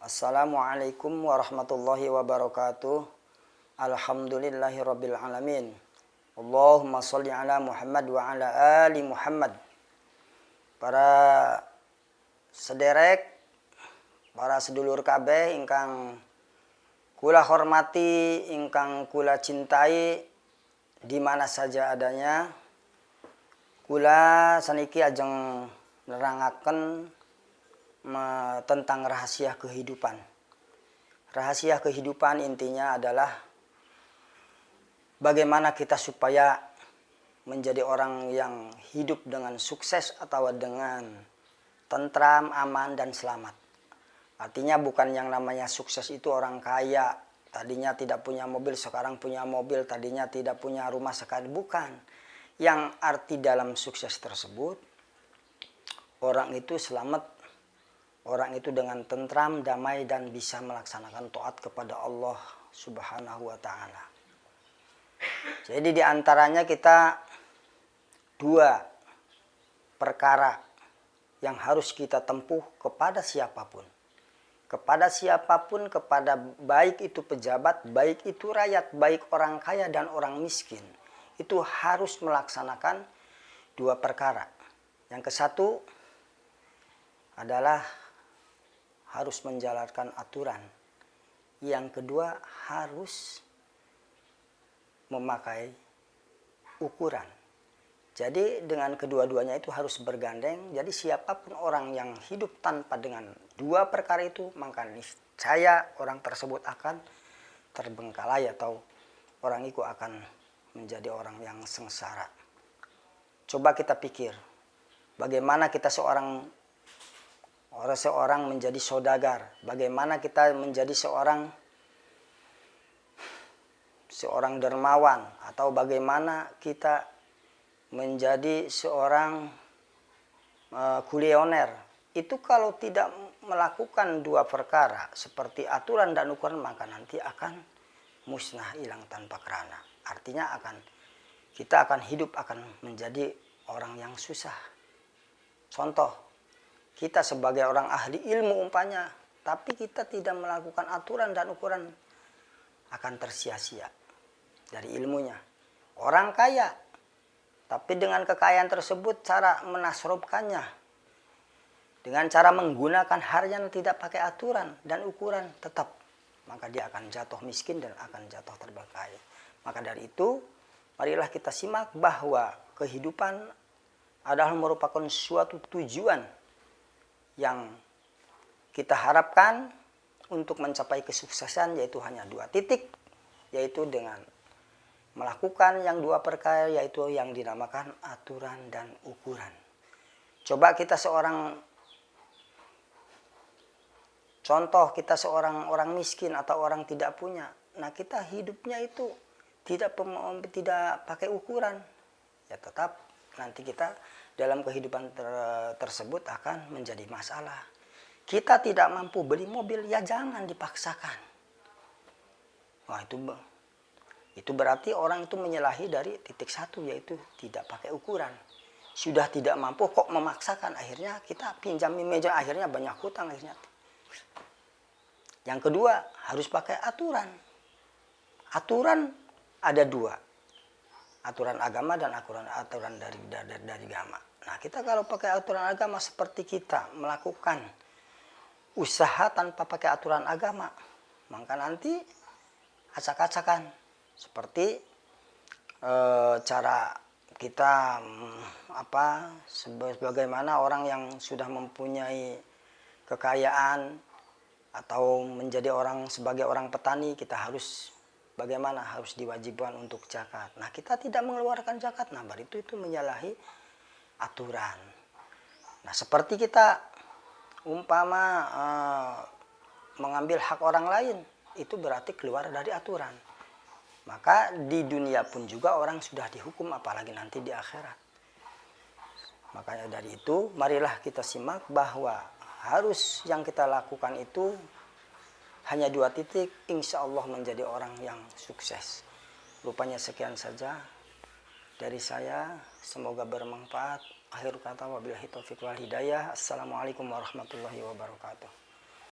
Assalamualaikum warahmatullahi wabarakatuh. Alhamdulillahirabbil alamin. Allahumma sholli ala Muhammad wa ala ali Muhammad. Para sederek, para sedulur kabeh ingkang kula hormati, ingkang kula cintai di mana saja adanya, kula saniki ajeng nerangaken tentang rahasia kehidupan. Rahasia kehidupan intinya adalah bagaimana kita supaya menjadi orang yang hidup dengan sukses atau dengan tentram, aman, dan selamat. Artinya bukan yang namanya sukses itu orang kaya, tadinya tidak punya mobil, sekarang punya mobil, tadinya tidak punya rumah, sekarang bukan. Yang arti dalam sukses tersebut, orang itu selamat, orang itu dengan tentram, damai, dan bisa melaksanakan taat kepada Allah Subhanahu wa Ta'ala. Jadi diantaranya kita dua perkara yang harus kita tempuh kepada siapapun. Kepada siapapun, kepada baik itu pejabat, baik itu rakyat, baik orang kaya dan orang miskin. Itu harus melaksanakan dua perkara. Yang kesatu adalah harus menjalankan aturan. Yang kedua harus memakai ukuran. Jadi dengan kedua-duanya itu harus bergandeng. Jadi siapapun orang yang hidup tanpa dengan dua perkara itu, maka niscaya orang tersebut akan terbengkalai atau orang itu akan menjadi orang yang sengsara. Coba kita pikir, bagaimana kita seorang menjadi saudagar, bagaimana kita menjadi seorang dermawan, atau bagaimana kita menjadi seorang kulioner. Itu kalau tidak melakukan dua perkara seperti aturan dan ukuran, maka nanti akan musnah, hilang tanpa kerana. Artinya kita akan hidup akan menjadi orang yang susah. Contoh, kita sebagai orang ahli ilmu umpamanya, tapi kita tidak melakukan aturan dan ukuran, akan tersia-sia dari ilmunya. Orang kaya, tapi dengan kekayaan tersebut cara menasrobkannya, dengan cara menggunakan harta tidak pakai aturan dan ukuran, tetap maka dia akan jatuh miskin dan akan jatuh terbengkalai. Maka dari itu, marilah kita simak bahwa kehidupan adalah merupakan suatu tujuan yang kita harapkan untuk mencapai kesuksesan, yaitu hanya dua titik, yaitu dengan melakukan yang dua perkara, yaitu yang dinamakan aturan dan ukuran. Coba kita seorang orang miskin atau orang tidak punya, nah kita hidupnya itu tidak pakai ukuran, ya tetap nanti kita dalam kehidupan tersebut akan menjadi masalah. Kita tidak mampu beli mobil, ya jangan dipaksakan. Wah, itu berarti orang itu menyalahi dari titik satu, yaitu tidak pakai ukuran. Sudah tidak mampu kok memaksakan, akhirnya kita pinjami meja, akhirnya banyak hutang akhirnya. Yang kedua, harus pakai aturan. Aturan ada dua, aturan agama dan aturan dari agama. Nah, kita kalau pakai aturan agama seperti kita melakukan usaha tanpa pakai aturan agama, maka nanti acak-acakan. Seperti cara kita sebagaimana orang yang sudah mempunyai kekayaan atau menjadi sebagai orang petani, kita harus bagaimana harus diwajibkan untuk zakat. Nah, kita tidak mengeluarkan zakat, nah baru itu menyalahi aturan. Nah, seperti kita umpama mengambil hak orang lain, itu berarti keluar dari aturan. Maka di dunia pun juga orang sudah dihukum, apalagi nanti di akhirat. Makanya dari itu, marilah kita simak bahwa harus yang kita lakukan itu hanya dua titik, insya Allah menjadi orang yang sukses. Rupanya sekian saja dari saya, semoga bermanfaat. Akhir kata, wabillahi taufiq wal hidayah. Assalamualaikum warahmatullahi wabarakatuh.